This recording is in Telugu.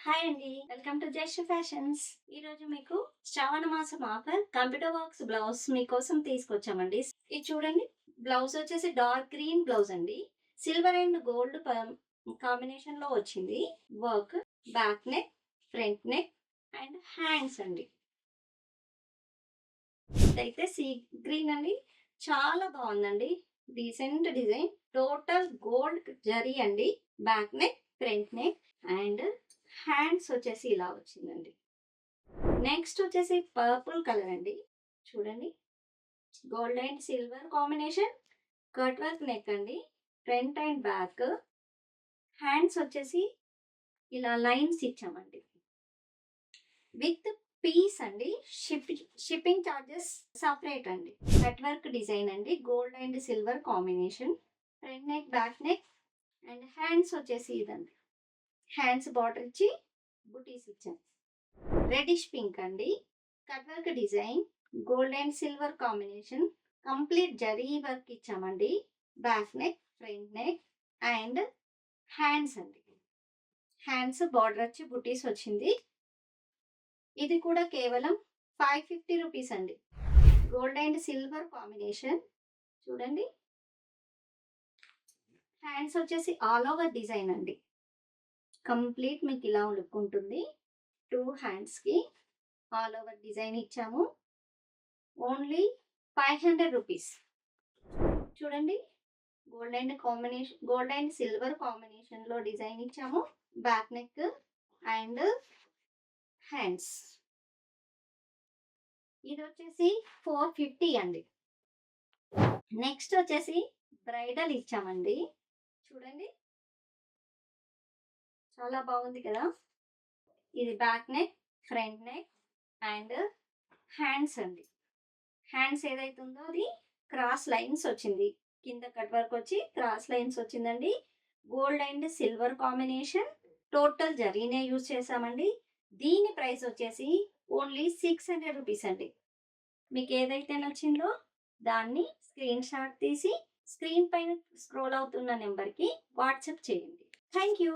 హాయ్ అండి. Welcome to just fashions. ఈరోజు మీకు శ్రావణ మాసం ఆఫర్ కంప్యూటర్ వర్క్స్ బ్లౌజ్ మీకోసం తీసుకొచ్చామండి. ఇది చూడండి. బ్లౌజ్ వచ్చేసి డార్క్ గ్రీన్ బ్లౌజ్ అండి. సిల్వర్ అండ్ గోల్డ్ కాంబినేషన్ లో వచ్చింది. Work back neck, front neck and hands అండి. ఇదైతే సీ గ్రీన్ అండి. చాలా బాగుందండి. Decent design. Total gold zari అండి. Back neck, front neck and hands వచ్చేసి ఇలా వచ్చిందండి. నెక్స్ట్ వచ్చేసి పర్పుల్ కలర్ అండి. చూడండి, gold and silver combination. Cut work neck అండి. Front and back. హ్యాండ్స్ వచ్చేసి ఇలా లైన్స్ ఇచ్చామండి. విత్ పీస్ అండి. షిప్పింగ్ చార్జెస్ సపరేట్ అండి. కట్ వర్క్ డిజైన్ అండి. Gold and silver combination. Front neck, back neck and hands వచ్చేసి ఇదండి. హ్యాండ్స్ బార్డర్ ఇచ్చి బుటీస్ ఇచ్చాం. రెడిష్ పింక్ అండి. Cut work design. Gold and silver combination. Complete zari work ఇచ్చామండి. Back neck, front neck and hands అండి. హ్యాండ్స్ బార్డర్ వచ్చి బుటీస్ వచ్చింది. ఇది కూడా కేవలం 550 రూపీస్ అండి. Gold and silver combination. చూడండి, హ్యాండ్స్ వచ్చేసి ఆల్ ఓవర్ డిజైన్ అండి. కంప్లీట్ మీకు ఇలా లుక్ ఉంటుంది. 2 హ్యాండ్స్ కి ఆల్ ఓవర్ డిజైన్ ఇచ్చాము. Only 500 rupees. చూడండి, గోల్డ్ అండ్ సిల్వర్ కాంబినేషన్ లో డిజైన్ ఇచ్చాము. Back neck and hands. ఇది వచ్చేసి 450 అండి. నెక్స్ట్ వచ్చేసి బ్రైడల్ ఇచ్చామండి. చూడండి, చాలా బాగుంది కదా. ఇది back neck, front neck and hands అండి. హ్యాండ్స్ ఏదైతే ఉందో అది క్రాస్ లైన్స్ వచ్చింది. కింద కట్ వర్క్ వచ్చి క్రాస్ లైన్స్ వచ్చిందండి. Gold and silver combination. టోటల్ జరీనే యూజ్ చేసామండి. దీని ప్రైస్ వచ్చేసి ఓన్లీ 600 రూపీస్ అండి. మీకు ఏదైతే నచ్చిందో దాన్ని స్క్రీన్ షాట్ తీసి స్క్రీన్ పైన స్క్రోల్ అవుతున్న నెంబర్కి వాట్సాప్ చేయండి. Thank you.